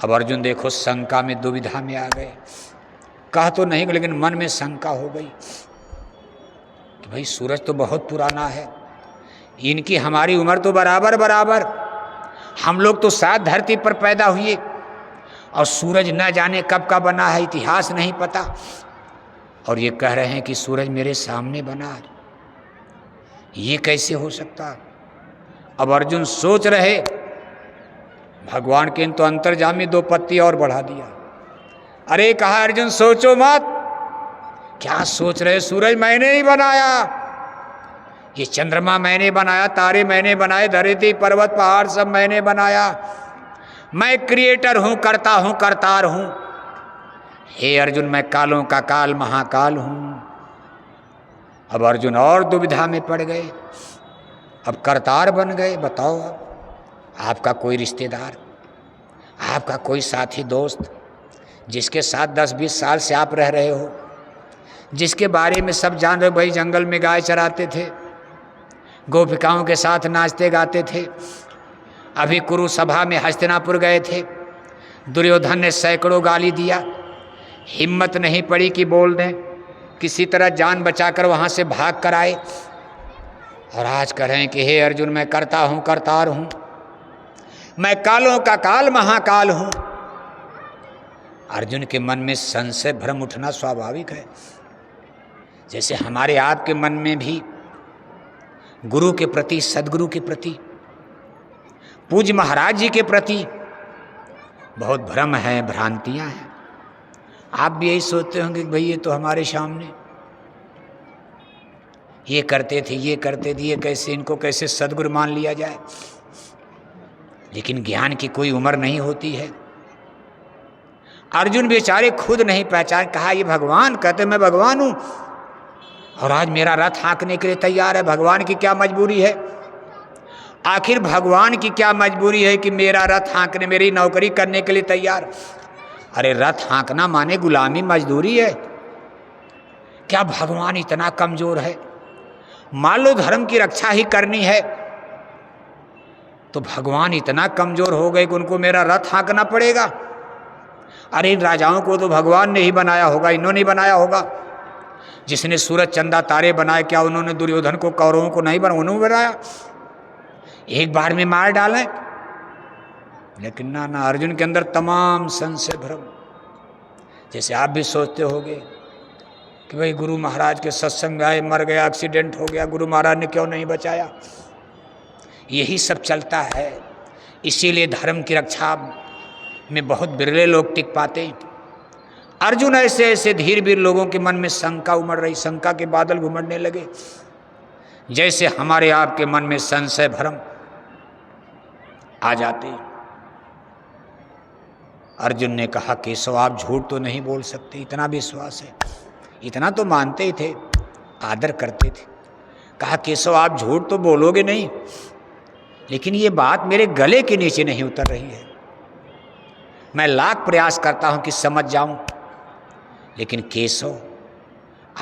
अब अर्जुन देखो शंका में, दुविधा में आ गए। कहा तो नहीं, लेकिन मन में शंका हो गई कि भाई सूरज तो बहुत पुराना है, इनकी हमारी उम्र तो बराबर बराबर, हम लोग तो साथ धरती पर पैदा हुए और सूरज न जाने कब का बना है, इतिहास नहीं पता, और ये कह रहे हैं कि सूरज मेरे सामने बना है, ये कैसे हो सकता। अब अर्जुन सोच रहे, भगवान के तो अंतर्जामी 2 पत्ती और बढ़ा दिया। अरे कहा अर्जुन सोचो मत। क्या सोच रहे, सूरज मैंने ही बनाया, ये चंद्रमा मैंने बनाया, तारे मैंने बनाए, धरती पर्वत पहाड़ सब मैंने बनाया, मैं क्रिएटर हूं, करता हूं, करतार हूं। हे अर्जुन मैं कालों का काल महाकाल हूं। अब अर्जुन और दुविधा में पड़ गए, अब करतार बन गए। बताओ, अब आपका कोई रिश्तेदार, आपका कोई साथी दोस्त, जिसके साथ 10-20 साल से आप रह रहे हो, जिसके बारे में सब जान रहे हो, भाई जंगल में गाय चराते थे, गोपिकाओं के साथ नाचते गाते थे, अभी कुरु सभा में हस्तिनापुर गए थे, दुर्योधन ने सैकड़ों गाली दिया, हिम्मत नहीं पड़ी कि बोल दें, किसी तरह जान बचाकर वहाँ से भाग कर आए, और आज कह रहे हैं कि हे अर्जुन मैं करता हूँ, करतार हूँ, मैं कालों का काल महाकाल हूँ। अर्जुन के मन में संशय भ्रम उठना स्वाभाविक है। जैसे हमारे आपके मन में भी गुरु के प्रति, सदगुरु के प्रति, पूज्य महाराज जी के प्रति बहुत भ्रम है, भ्रांतियां हैं। आप भी यही सोचते होंगे कि भाई ये तो हमारे सामने ये करते थे, ये करते थे, ये कैसे, इनको कैसे सदगुरु मान लिया जाए। लेकिन ज्ञान की कोई उम्र नहीं होती है। अर्जुन बेचारे खुद नहीं पहचान, कहा ये भगवान, कहते मैं भगवान हूं, और आज मेरा रथ हाँकने के लिए तैयार है। भगवान की क्या मजबूरी है? आखिर भगवान की क्या मजबूरी है कि मेरा रथ हाँकने, मेरी नौकरी करने के लिए तैयार? अरे रथ हाँकना माने गुलामी, मजदूरी है। क्या भगवान इतना कमजोर है? मान लो धर्म की रक्षा ही करनी है तो भगवान इतना कमजोर हो गए कि उनको मेरा रथ हाँकना पड़ेगा? अरे इन राजाओं को तो भगवान ने ही बनाया होगा, इन्होंने ही बनाया होगा। जिसने सूरज चंदा तारे बनाए, क्या उन्होंने दुर्योधन को, कौरवों को नहीं बनाया? उन्होंने बनाया, एक बार में मार डालें। लेकिन ना ना, अर्जुन के अंदर तमाम संशय भ्रम। जैसे आप भी सोचते होंगे कि भाई गुरु महाराज के सत्संग में आए, मर गया, एक्सीडेंट हो गया, गुरु महाराज ने क्यों नहीं बचाया? यही सब चलता है। इसीलिए धर्म की रक्षा में बहुत बिरले लोग टिक पाते। अर्जुन ऐसे ऐसे धीर वीर लोगों के मन में शंका उमड़ रही, शंका के बादल घुमड़ने लगे, जैसे हमारे आपके मन में संशय भ्रम आ जाते। अर्जुन ने कहा केशव आप झूठ तो नहीं बोल सकते, इतना विश्वास है, इतना तो मानते ही थे, आदर करते थे। कहा केशव आप झूठ तो बोलोगे नहीं, लेकिन ये बात मेरे गले के नीचे नहीं उतर रही है। मैं लाख प्रयास करता हूं कि समझ जाऊं, लेकिन केशव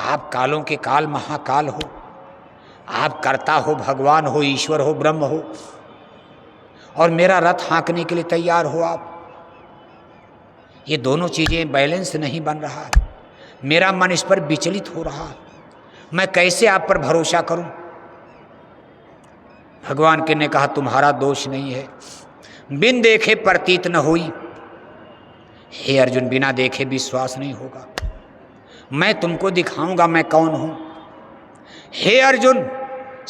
आप कालों के काल महाकाल हो, आप कर्ता हो, भगवान हो, ईश्वर हो, ब्रह्म हो, और मेरा रथ हाँकने के लिए तैयार हो आप। ये दोनों चीजें बैलेंस नहीं बन रहा, मेरा मन इस पर विचलित हो रहा, मैं कैसे आप पर भरोसा करूं? भगवान के ने कहा तुम्हारा दोष नहीं है, बिन देखे प्रतीत न हुई। हे अर्जुन बिना देखे विश्वास नहीं होगा, मैं तुमको दिखाऊंगा मैं कौन हूं। हे अर्जुन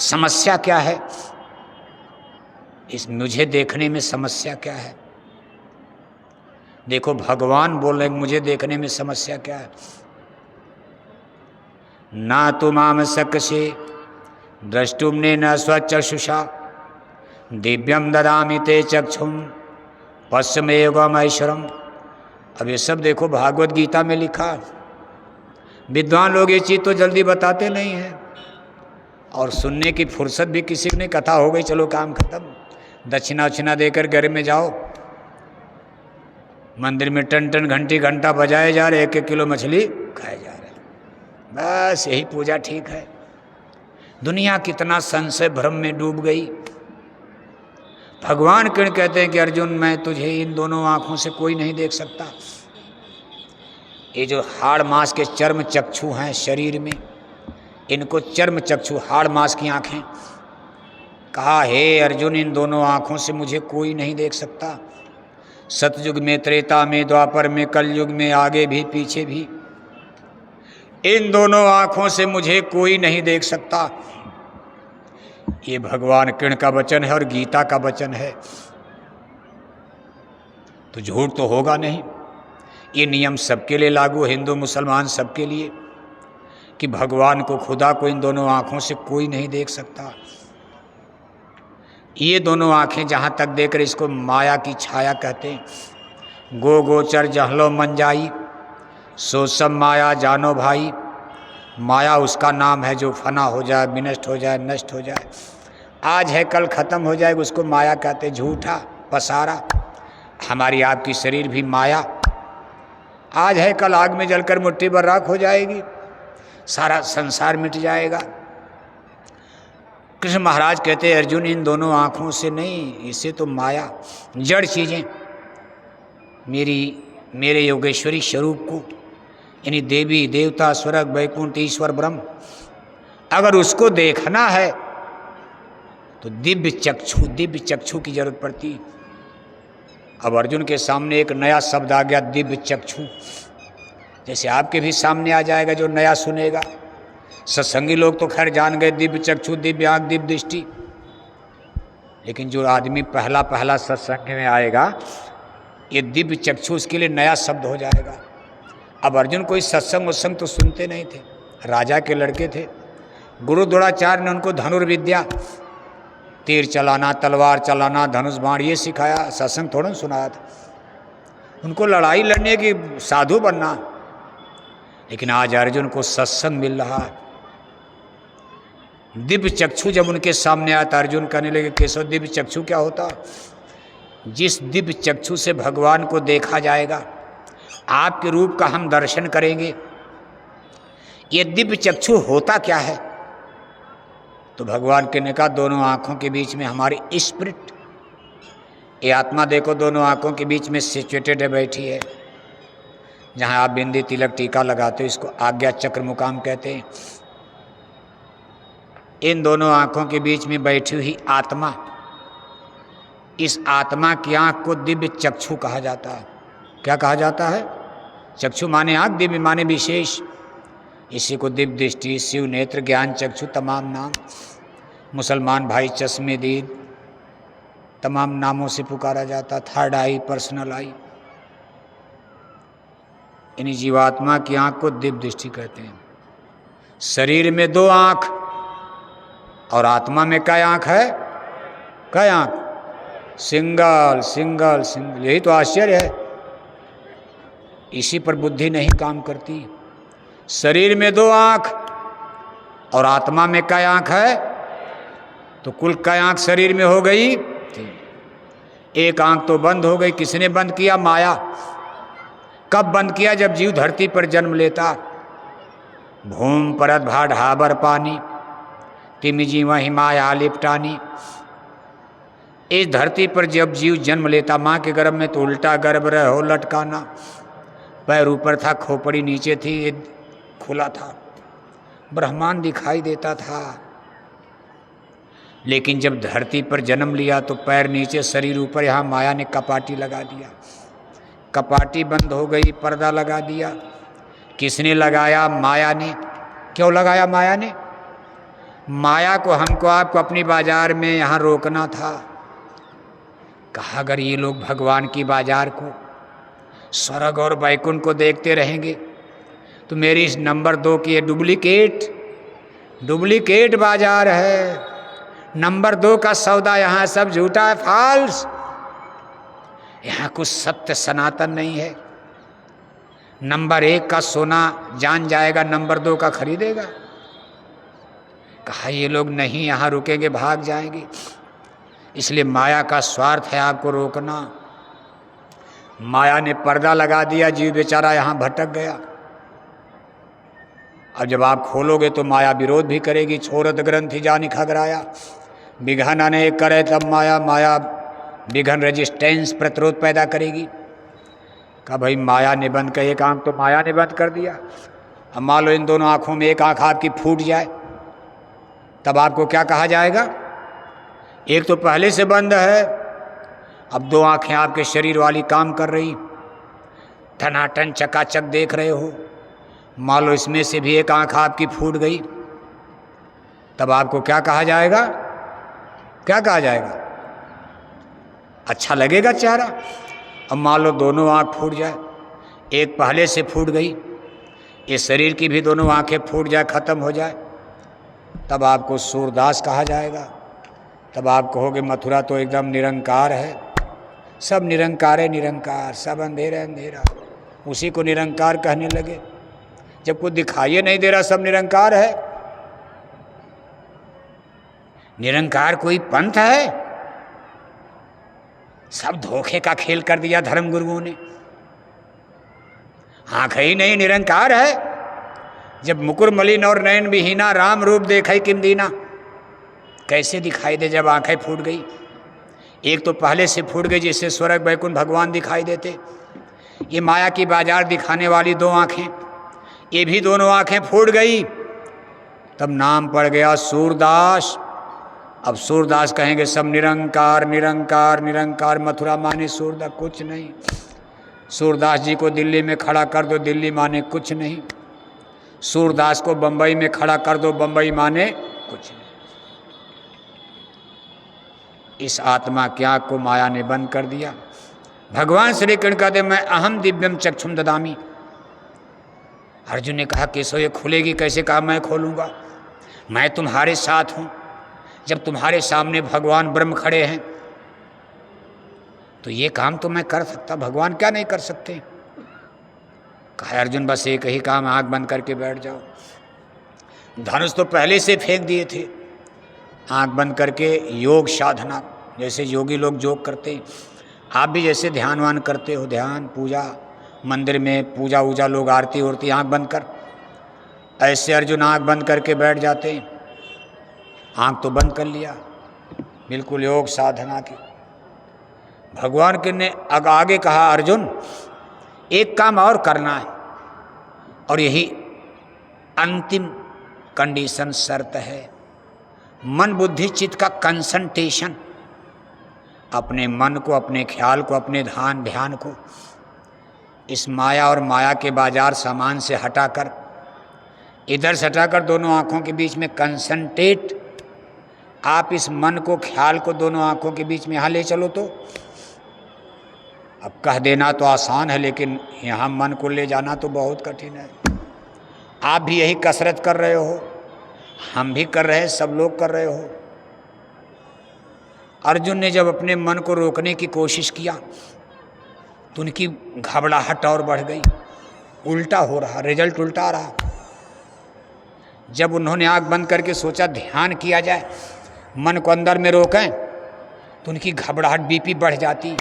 समस्या क्या है? इस मुझे देखने में समस्या क्या है? देखो भगवान बोल रहे मुझे देखने में समस्या क्या है? ना तो माम सकशे द्रष्टुमने न स्वचक्षुषा दिव्यम ददामि ते चक्षुम पश्चिमेगम ऐश्वरम। अब ये सब देखो भागवत गीता में लिखा। विद्वान लोग ये चीज़ तो जल्दी बताते नहीं हैं, और सुनने की फुर्सत भी किसी ने, कथा हो गई चलो काम खत्म, दक्षिणा उक्षिणा देकर घर में जाओ, मंदिर में टन टन घंटी घंटा बजाए जा रहे, 1-1 किलो मछली खाए जा रहे, बस यही पूजा ठीक है। दुनिया कितना संशय भ्रम में डूब गई। भगवान कृष्ण कहते हैं कि अर्जुन मैं तुझे इन दोनों आँखों से कोई नहीं देख सकता। ये जो हाड़ मांस के चर्म चक्षु हैं शरीर में, इनको चर्म चक्षु हाड़ मांस की आँखें, कहा हे अर्जुन इन दोनों आँखों से मुझे कोई नहीं देख सकता। सतयुग में, त्रेता में, द्वापर में, कलयुग में, आगे भी पीछे भी, इन दोनों आँखों से मुझे कोई नहीं देख सकता। ये भगवान कृष्ण का वचन है और गीता का वचन है, तो झूठ तो होगा नहीं। ये नियम सबके लिए लागू, हिंदू मुसलमान सबके लिए, कि भगवान को, खुदा को इन दोनों आँखों से कोई नहीं देख सकता। ये दोनों आँखें जहाँ तक देखकर, इसको माया की छाया कहते हैं। गो गोचर जहलो मन जाई, सो सब माया जानो भाई। माया उसका नाम है जो फना हो जाए, विनष्ट हो जाए, नष्ट हो जाए, आज है कल खत्म हो जाएगा, उसको माया कहते हैं। झूठा पसारा। हमारी आपकी शरीर भी माया, आज है कल आग में जलकर मुट्ठी भर राख हो जाएगी, सारा संसार मिट जाएगा। कृष्ण महाराज कहते हैं अर्जुन इन दोनों आँखों से नहीं, इससे तो माया, जड़ चीज़ें, मेरे योगेश्वरी स्वरूप को, यानी देवी देवता स्वर्ग वैकुंठ ईश्वर ब्रह्म, अगर उसको देखना है तो दिव्य चक्षु की जरूरत पड़ती। अब अर्जुन के सामने एक नया शब्द आ गया, दिव्य चक्षु। जैसे आपके भी सामने आ जाएगा जो नया सुनेगा। सत्संगी लोग तो खैर जान गए दिव्य चक्षु, दिव्य आँख, दिव्य दृष्टि, लेकिन जो आदमी पहला सत्संग में आएगा, ये दिव्य चक्षु उसके लिए नया शब्द हो जाएगा। अब अर्जुन कोई सत्संग तो सुनते नहीं थे, राजा के लड़के थे। गुरु द्रोणाचार्य ने उनको धनुर्विद्या, तीर चलाना, तलवार चलाना, धनुष बाण ये सिखाया, सत्संग थोड़ा सुनाया था। उनको लड़ाई लड़ने की, साधु बनना। लेकिन आज अर्जुन को सत्संग मिल रहा है। दिव्य चक्षु जब उनके सामने आया तो अर्जुन कहने लगे केशव दिव्य चक्षु क्या होता? जिस दिव्य चक्षु से भगवान को देखा जाएगा, आपके रूप का हम दर्शन करेंगे, ये दिव्य चक्षु होता क्या है? तो भगवान ने कहा दोनों आँखों के बीच में हमारी स्पिरिट, ये आत्मा देखो दोनों आँखों के बीच में सिचुएटेड है, बैठी है। जहाँ आप बिंदी तिलक टीका लगाते हो इसको आज्ञा चक्र मुकाम कहते हैं। इन दोनों आँखों के बीच में बैठी हुई आत्मा, इस आत्मा की आँख को दिव्य चक्षु कहा जाता है। क्या कहा जाता है? चक्षु माने आँख, दिव्य माने विशेष। इसी को दिव्य दृष्टि, शिव नेत्र, ज्ञान चक्षु तमाम नाम, मुसलमान भाई चश्मेदीद तमाम नामों से पुकारा जाता। Third I, personal I. यानी जीवात्मा की आँख को दिव्य दृष्टि कहते हैं। शरीर में दो आँख और आत्मा में क्या आँख है? क्या आँख? Single single single. यही तो आश्चर्य है, इसी पर बुद्धि नहीं काम करती। शरीर में दो आँख और आत्मा में क्या आँख है? तो कुल क्या आँख शरीर में हो गई? एक आँख तो बंद हो गई। किसने बंद किया? माया। कब बंद किया? जब जीव धरती पर जन्म लेता। भूम परत भा ढाबर पानी, तिमि जीवा हिमाया लिपटानी। इस धरती पर जब जीव जन्म लेता, माँ के गर्भ में तो उल्टा गर्भ रहो लटकाना, पैर ऊपर था, खोपड़ी नीचे थी, खुला था, ब्रह्मांड दिखाई देता था। लेकिन जब धरती पर जन्म लिया तो पैर नीचे शरीर ऊपर, यहाँ माया ने कपाटी लगा दिया। कपाटी बंद हो गई, पर्दा लगा दिया। किसने लगाया? माया ने। क्यों लगाया माया ने? माया को हमको आपको अपनी बाजार में यहाँ रोकना था। कहा अगर ये लोग भगवान की बाजार को, स्वर्ग और वैकुंठ को देखते रहेंगे तो मेरी इस नंबर 2 की ये डुप्लीकेट बाजार है। नंबर 2 का सौदा यहाँ सब झूठा है, फॉल्स। यहाँ कुछ सत्य सनातन नहीं है। नंबर 1 का सोना जान जाएगा, नंबर 2 का खरीदेगा? कहा ये लोग नहीं यहाँ रुकेंगे, भाग जाएंगे। इसलिए माया का स्वार्थ है आपको रोकना। माया ने पर्दा लगा दिया, जीव बेचारा यहाँ भटक गया। अब जब आप खोलोगे तो माया विरोध भी करेगी। छोरत ग्रंथि जानि खगराया, बिघाना ने करे तब माया, माया विघन रेजिस्टेंस प्रतिरोध पैदा करेगी। कहा भाई माया ने बंद कर, एक आँख तो माया ने बंद कर दिया, अब मान लो इन दोनों आँखों में एक आँख आपकी फूट जाए, तब आपको क्या कहा जाएगा? एक तो पहले से बंद है, अब दो आँखें आपके शरीर वाली काम कर रही, टनाटन चकाचक देख रहे हो। मान लो इसमें से भी एक आँख आपकी फूट गई, तब आपको क्या कहा जाएगा? क्या कहा जाएगा? अच्छा लगेगा चेहरा? अब मान लो दोनों आँख फूट जाए, एक पहले से फूट गई, इस शरीर की भी दोनों आँखें फूट जाए, खत्म हो जाए, तब आपको सूरदास कहा जाएगा। तब आप कहोगे मथुरा तो एकदम निरंकार है, सब निरंकार है, निरंकार, सब अंधेरा अंधेरा, उसी को निरंकार कहने लगे। जब कोई दिखाई नहीं दे रहा सब निरंकार है। निरंकार कोई पंथ है? सब धोखे का खेल कर दिया धर्म गुरुओं ने। आँख ही नहीं, निरंकार है। जब मुकुर मलिन और नयन विहीना, राम रूप देखै किम दीना, कैसे दिखाई दे जब आंखें फूट गई? एक तो पहले से फूट गई जिससे स्वर्ग वैकुंठ भगवान दिखाई देते, ये माया की बाजार दिखाने वाली दो आंखें, ये भी दोनों आंखें फूट गई, तब नाम पड़ गया सूरदास। अब सूरदास कहेंगे सब निरंकार निरंकार निरंकार, मथुरा माने सूरदास कुछ नहीं। सूरदास जी को दिल्ली में खड़ा कर दो, दिल्ली माने कुछ नहीं। सूरदास को बंबई में खड़ा कर दो, बंबई माने कुछ नहीं। इस आत्मा की आँख को माया ने बंद कर दिया। भगवान श्री कृष्ण कहते मैं अहम दिव्यम चक्षुम ददामी। अर्जुन ने कहा केशव ये खुलेगी कैसे? कहा मैं खोलूंगा, मैं तुम्हारे साथ हूं। जब तुम्हारे सामने भगवान ब्रह्म खड़े हैं तो ये काम तो मैं कर सकता, भगवान क्या नहीं कर सकते? कहा अर्जुन बस एक ही काम, आंख बंद करके बैठ जाओ। धनुष तो पहले से फेंक दिए थे, आंख बंद करके योग साधना, जैसे योगी लोग योग करते हैं, आप भी जैसे ध्यानवान करते हो, ध्यान पूजा, मंदिर में पूजा वूजा लोग आरती उरती आंख बंद कर, ऐसे अर्जुन आंख बंद करके बैठ जाते हैं। आंख तो बंद कर लिया, बिल्कुल योग साधना की। भगवान के ने आगे कहा अर्जुन एक काम और करना है, और यही अंतिम कंडीशन शर्त है, मन बुद्धि चित्त का कंसंट्रेशन। अपने मन को, अपने ख्याल को, अपने ध्यान को इस माया और माया के बाजार सामान से हटाकर, इधर से हटाकर दोनों आँखों के बीच में कंसंट्रेट, आप इस मन को, ख्याल को दोनों आँखों के बीच में यहाँ ले चलो। तो अब कह देना तो आसान है, लेकिन यहाँ मन को ले जाना तो बहुत कठिन है। आप भी यही कसरत कर रहे हो, हम भी कर रहे हैं, सब लोग कर रहे हो। अर्जुन ने जब अपने मन को रोकने की कोशिश किया तो उनकी घबराहट और बढ़ गई, उल्टा हो रहा, रिजल्ट उल्टा आ रहा। जब उन्होंने आंख बंद करके सोचा ध्यान किया जाए, मन को अंदर में रोकें, तो उनकी घबराहट बीपी बढ़ जाती।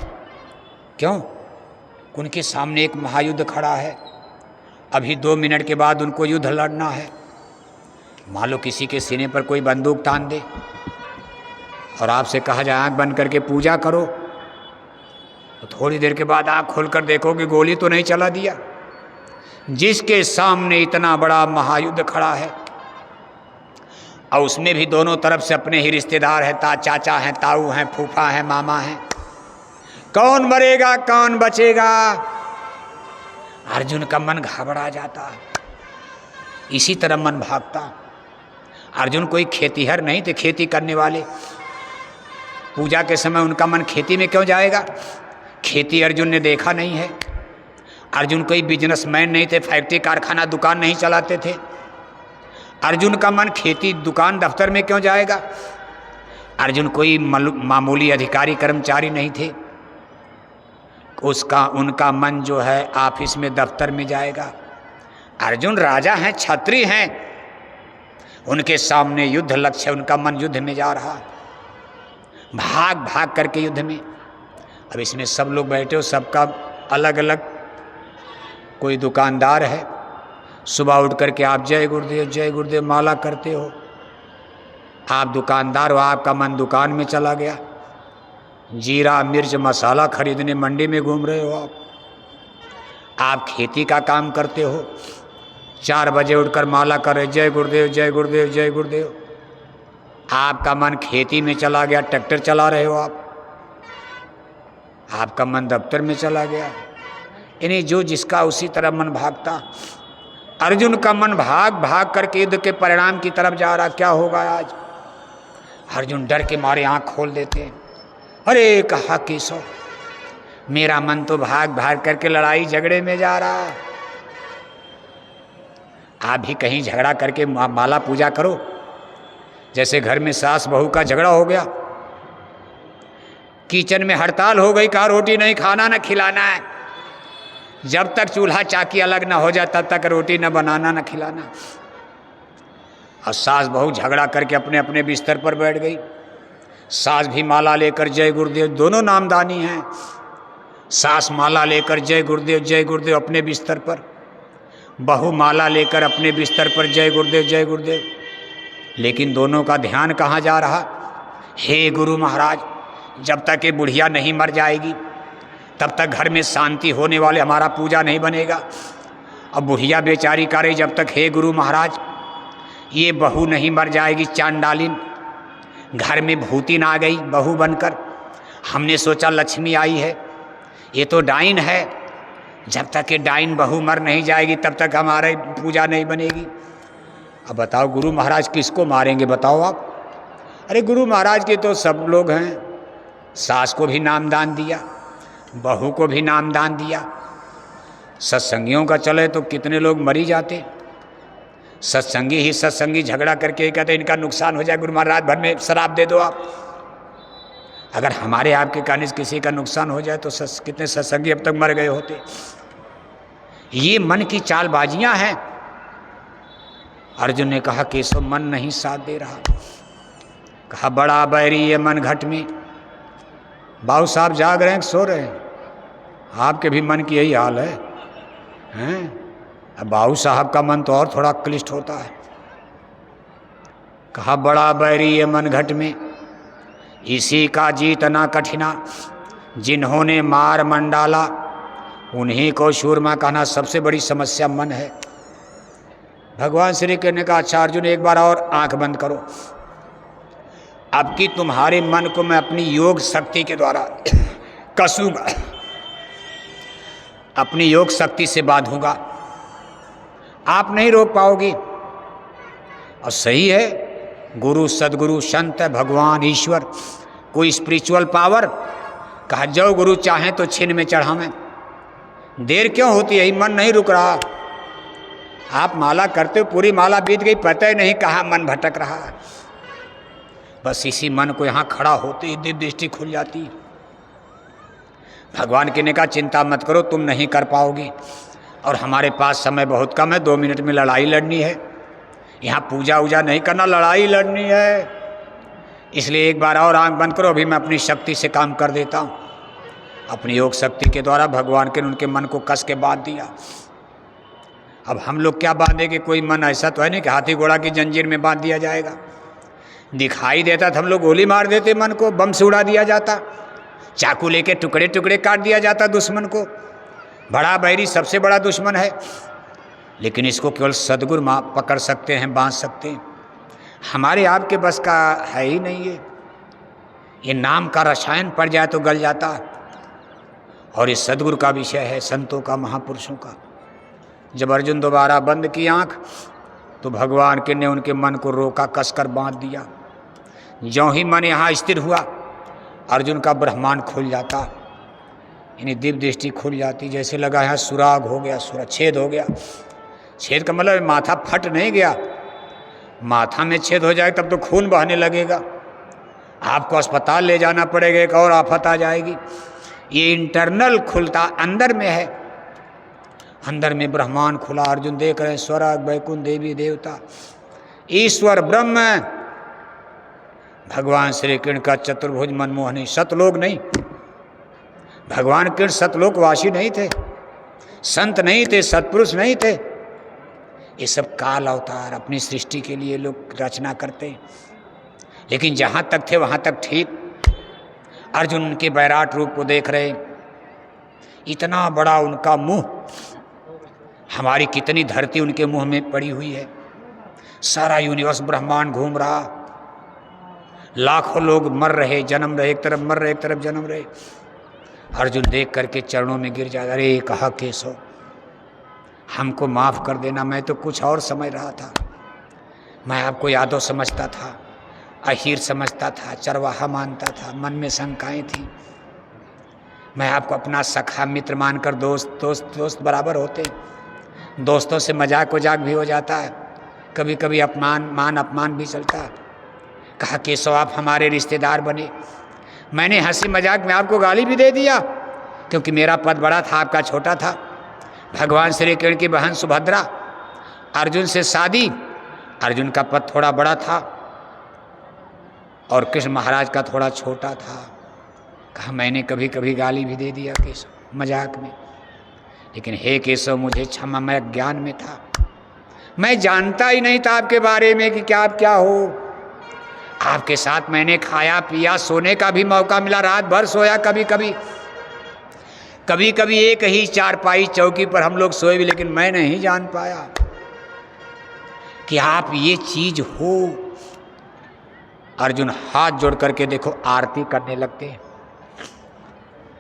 क्यों? उनके सामने एक महायुद्ध खड़ा है, अभी 2 मिनट के बाद उनको युद्ध लड़ना है। मान लो किसी के सीने पर कोई बंदूक तान दे और आपसे कहा जाए आंख बंद करके पूजा करो, तो थोड़ी देर के बाद आंख खोलकर देखोगे गोली तो नहीं चला दिया। जिसके सामने इतना बड़ा महायुद्ध खड़ा है और उसमें भी दोनों तरफ से अपने ही रिश्तेदार हैं, चाचा हैं, ताऊ हैं, फूफा हैं, मामा हैं, कौन मरेगा कौन बचेगा? अर्जुन का मन घबरा जाता, इसी तरह मन भागता। अर्जुन कोई खेतीहर नहीं थे, खेती करने वाले। पूजा के समय उनका मन खेती में क्यों जाएगा? खेती अर्जुन ने देखा नहीं है। अर्जुन कोई बिजनेसमैन नहीं थे, फैक्ट्री कारखाना दुकान नहीं चलाते थे। अर्जुन का मन खेती दुकान दफ्तर में क्यों जाएगा? अर्जुन कोई मामूली अधिकारी कर्मचारी नहीं थे, उनका मन जो है ऑफिस में दफ्तर में जाएगा। अर्जुन राजा हैं, क्षत्रिय हैं, उनके सामने युद्ध लक्ष्य, उनका मन युद्ध में जा रहा, भाग भाग करके युद्ध में। अब इसमें सब लोग बैठे हो, सबका अलग अलग, कोई दुकानदार है, सुबह उठ करके आप जय गुरुदेव माला करते हो, आप दुकानदार हो, आपका मन दुकान में चला गया। जीरा मिर्च मसाला खरीदने मंडी में घूम रहे हो आप खेती का काम करते हो, 4 बजे उठकर माला कर रहे जय गुरुदेव जय गुरुदेव जय गुरुदेव। आपका मन खेती में चला गया, ट्रैक्टर चला रहे हो आपका मन दफ्तर में चला गया। यानी जो जिसका उसी तरह मन भागता। अर्जुन का मन भाग भाग करके युद्ध के परिणाम की तरफ जा रहा। क्या होगा आज? अर्जुन डर के मारे आंख खोल देते हैं। अरे कहा केशव, मेरा मन तो भाग भाग करके लड़ाई झगड़े में जा रहा। आप भी कहीं झगड़ा करके माला पूजा करो। जैसे घर में सास बहू का झगड़ा हो गया, किचन में हड़ताल हो गई, कहा रोटी नहीं खाना न खिलाना है। जब तक चूल्हा चाकी अलग ना हो जाए तब तक रोटी न बनाना न खिलाना। और सास बहू झगड़ा करके अपने अपने बिस्तर पर बैठ गई। सास भी माला लेकर जय गुरुदेव, दोनों नामदानी हैं। सास माला लेकर जय गुरुदेव अपने बिस्तर पर, बहू माला लेकर अपने बिस्तर पर जय गुरुदेव। लेकिन दोनों का ध्यान कहाँ जा रहा? हे गुरु महाराज, जब तक ये बुढ़िया नहीं मर जाएगी तब तक घर में शांति होने वाले, हमारा पूजा नहीं बनेगा। अब बुढ़िया बेचारी कर रही, जब तक हे गुरु महाराज ये बहू नहीं मर जाएगी चांडालिन, घर में भूतिन आ गई बहू बनकर, हमने सोचा लक्ष्मी आई है, ये तो डाइन है। जब तक ये डाइन बहू मर नहीं जाएगी तब तक हमारी पूजा नहीं बनेगी। अब बताओ गुरु महाराज किसको मारेंगे बताओ आप? अरे गुरु महाराज के तो सब लोग हैं। सास को भी नामदान दिया, बहू को भी नामदान दिया। सत्संगियों का चले तो कितने लोग मरी जाते। सत्संगी ही सत्संगी झगड़ा करके कहते इनका नुकसान हो जाए, गुरु महाराज रात भर में शराब दे दो आप। अगर हमारे आपके कहने से किसी का नुकसान हो जाए तो कितने सत्संगी अब तक मर गए होते। ये मन की चालबाजियां हैं। अर्जुन ने कहा केशव मन नहीं साथ दे रहा। कहा बड़ा बैरी ये मन घट में। बाबू साहब जाग रहे हैं सो रहे हैं? आपके भी मन की यही हाल है हैं? अब बाबू साहब का मन तो और थोड़ा क्लिष्ट होता है। कहा बड़ा बैरी ये मन घट में, इसी का जीतना कठिना, जिन्होंने मार मन डाला उन्हीं को शूरमा कहना। सबसे बड़ी समस्या मन है। भगवान श्री कृष्ण ने कहा अच्छा अर्जुन एक बार और आंख बंद करो। अब कि तुम्हारे मन को मैं अपनी योग शक्ति के द्वारा कसूंगा, अपनी योग शक्ति से बांधूंगा, आप नहीं रोक पाओगे। और सही है, गुरु सदगुरु संत भगवान ईश्वर कोई स्पिरिचुअल पावर। कहा जो गुरु चाहें तो छिन में चढ़ावें। देर क्यों होती है? मन नहीं रुक रहा। आप माला करते हो, पूरी माला बीत गई, पता ही नहीं कहाँ मन भटक रहा है। बस इसी मन को यहाँ खड़ा होते ही दिव्य दृष्टि खुल जाती। भगवान के ने कहा चिंता मत करो, तुम नहीं कर पाओगी और हमारे पास समय बहुत कम है, 2 मिनट में लड़ाई लड़नी है। यहाँ पूजा वूजा नहीं करना, लड़ाई लड़नी है। इसलिए एक बार और आंख बंद करो, अभी मैं अपनी शक्ति से काम कर देता हूँ। अपनी योग शक्ति के द्वारा भगवान के उनके मन को कस के बांध दिया। अब हम लोग क्या बांधेंगे? कोई मन ऐसा तो है नहीं कि हाथी घोड़ा की जंजीर में बांध दिया जाएगा। दिखाई देता तो हम लोग गोली मार देते, मन को बम से उड़ा दिया जाता, चाकू लेके टुकड़े टुकड़े काट दिया जाता दुश्मन को। बड़ा बैरी सबसे बड़ा दुश्मन है, लेकिन इसको केवल सदगुरु पकड़ सकते हैं, बांध सकते हैं। हमारे आपके बस का है ही नहीं। ये नाम का रसायन पड़ जाए तो गल जाता है। और ये सदगुरु का विषय है, संतों का, महापुरुषों का। जब अर्जुन दोबारा बंद की आंख तो भगवान के ने उनके मन को रोका, कसकर बांध दिया। ज्यों ही मन यहाँ स्थिर हुआ, अर्जुन का ब्रह्मांड खुल जाता, यानी दिव्य दृष्टि खुल जाती। जैसे लगा यहाँ सुराग हो गया, छेद हो गया। छेद का मतलब माथा फट नहीं गया। माथा में छेद हो जाए तब तो खून बहने लगेगा, आपको अस्पताल ले जाना पड़ेगा, एक और आफत आ जाएगी। ये इंटरनल खुलता अंदर में है। अंदर में ब्रह्मांड खुला, अर्जुन देख रहे हैं स्वर्ग वैकुंठ देवी देवता ईश्वर ब्रह्म। भगवान श्री कृष्ण का चतुर्भुज मनमोहनी, सतलोक नहीं। भगवान कृष्ण सतलोकवासी नहीं थे, संत नहीं थे, सत्पुरुष नहीं थे। ये सब काल अवतार अपनी सृष्टि के लिए लोग रचना करते हैं। लेकिन जहाँ तक थे वहाँ तक ठीक। अर्जुन उनके वैराट रूप को देख रहे, इतना बड़ा उनका मुंह, हमारी कितनी धरती उनके मुंह में पड़ी हुई है, सारा यूनिवर्स ब्रह्मांड घूम रहा, लाखों लोग मर रहे, जन्म रहे, एक तरफ मर रहे, एक तरफ जन्म रहे। अर्जुन देख करके चरणों में गिर जाता, अरे कहा केशव हमको माफ कर देना, मैं तो कुछ और समझ रहा था, मैं आपको यादव समझता था, अहीर समझता था, चरवाहा मानता था, मन में शंकाएं थी, मैं आपको अपना सखा मित्र मानकर दोस्त बराबर होते, दोस्तों से मजाक वजाक भी हो जाता है, कभी कभी अपमान भी चलता है। कहा केशव आप हमारे रिश्तेदार बने, मैंने हंसी मजाक में आपको गाली भी दे दिया क्योंकि मेरा पद बड़ा था, आपका छोटा था। भगवान श्री कृष्ण की बहन सुभद्रा, अर्जुन से शादी, अर्जुन का पद थोड़ा बड़ा था और कृष्ण महाराज का थोड़ा छोटा था। कहा मैंने कभी कभी गाली भी दे दिया केशव मजाक में, लेकिन हे केशव मुझे क्षमा, मैं अज्ञान में था, मैं जानता ही नहीं था आपके बारे में कि क्या आप क्या हो। आपके साथ मैंने खाया पिया, सोने का भी मौका मिला, रात भर सोया, कभी कभी एक ही चारपाई चौकी पर हम लोग सोए भी, लेकिन मैं नहीं जान पाया कि आप ये चीज हो। अर्जुन हाथ जोड़ करके देखो आरती करने लगते हैं।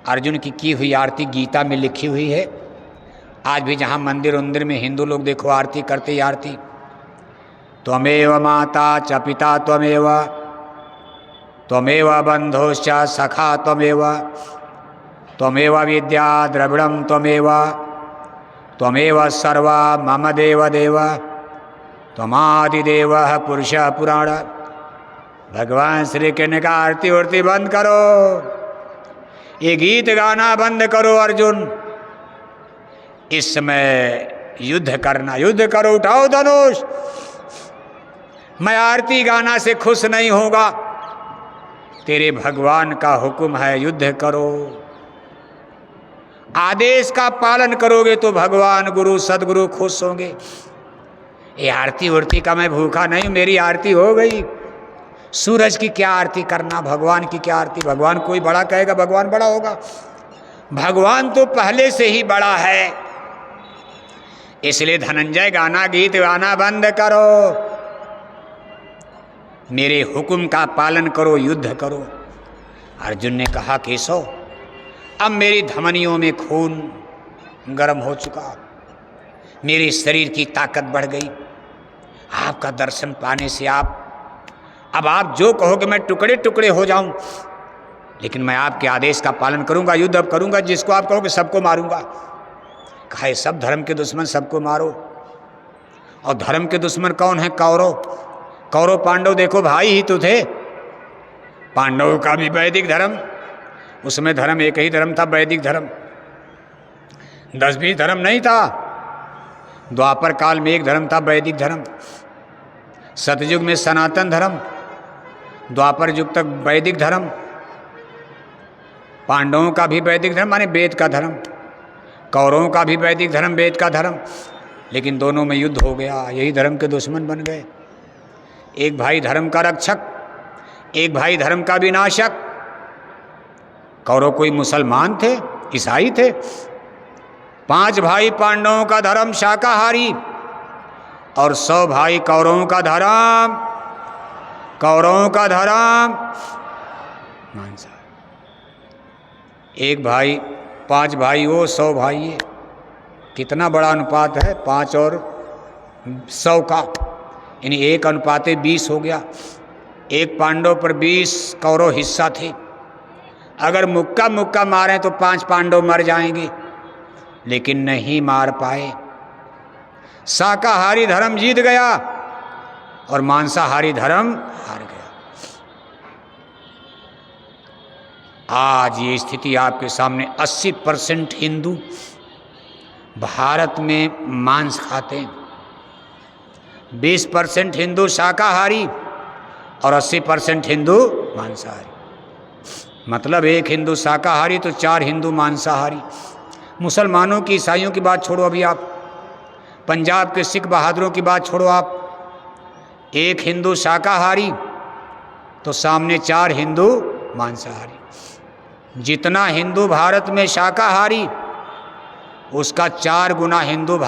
अर्जुन की हुई आरती गीता में लिखी हुई है। आज भी जहाँ मंदिर उंदिर में हिंदू लोग देखो आरती करते ही आरती, त्वमेव माता च पिता त्वमेव बंधोश्च सखा त्वमेव विद्या द्रविड़ं त्वमेव सर्वा मम देव त्वमादिदेव पुरुष पुराण। भगवान श्री कृष्ण का आरती उरती बंद करो, ये गीत गाना बंद करो। अर्जुन इस समय युद्ध करना, युद्ध करो, उठाओ धनुष। मैं आरती गाना से खुश नहीं होगा, तेरे भगवान का हुक्म है युद्ध करो। आदेश का पालन करोगे तो भगवान गुरु सदगुरु खुश होंगे। ये आरती उरती का मैं भूखा नहीं, मेरी आरती हो गई। सूरज की क्या आरती करना, भगवान की क्या आरती। भगवान कोई बड़ा कहेगा भगवान बड़ा होगा, भगवान तो पहले से ही बड़ा है। इसलिए धनंजय गाना गीत गाना बंद करो, मेरे हुक्म का पालन करो, युद्ध करो। अर्जुन ने कहा केशव अब मेरी धमनियों में खून गर्म हो चुका, मेरे शरीर की ताकत बढ़ गई, आपका दर्शन पाने से अब आप जो कहोगे मैं टुकड़े टुकड़े हो जाऊं, लेकिन मैं आपके आदेश का पालन करूंगा, युद्ध अब करूंगा, जिसको आप कहोगे सबको मारूंगा। कहा सब धर्म के दुश्मन सबको मारो। और धर्म के दुश्मन कौन है? कौरव पांडव देखो भाई ही तो थे। पांडवों का भी वैदिक धर्म, उसमें धर्म एक ही धर्म था, वैदिक धर्म। 10-20 धर्म नहीं था। द्वापर काल में एक धर्म था, वैदिक धर्म। सतयुग में सनातन धर्म, द्वापर युग तक वैदिक धर्म। पांडवों का भी वैदिक धर्म माने वेद का धर्म, कौरवों का भी वैदिक धर्म वेद का धर्म, लेकिन दोनों में युद्ध हो गया, यही धर्म के दुश्मन बन गए। एक भाई धर्म का रक्षक, एक भाई धर्म का विनाशक। कौरव कोई मुसलमान थे, ईसाई थे। 5 भाई पांडवों का धर्म शाकाहारी और 100 भाई कौरवों का धर्म मांसाहारी। एक भाई 5 भाई वो 100 भाई ये, कितना बड़ा अनुपात है 5 और 100 का, यानी 1:20 हो गया। एक पांडव पर 20 कौरव हिस्सा थे। अगर मुक्का मारें तो 5 पांडव मर जाएंगे, लेकिन नहीं मार पाए। शाकाहारी धर्म जीत गया और मांसाहारी धर्म हार गया। आज ये स्थिति आपके सामने, 80% हिंदू भारत में मांस खाते हैं, 20% हिंदू शाकाहारी और 80% हिंदू मांसाहारी। मतलब एक हिंदू शाकाहारी तो 4 हिंदू मांसाहारी। मुसलमानों की, ईसाइयों की बात छोड़ो, अभी आप पंजाब के सिख बहादुरों की बात छोड़ो, आप एक हिंदू शाकाहारी तो सामने 4 हिंदू मांसाहारी। जितना हिंदू भारत में शाकाहारी, उसका 4 गुना हिंदू भारत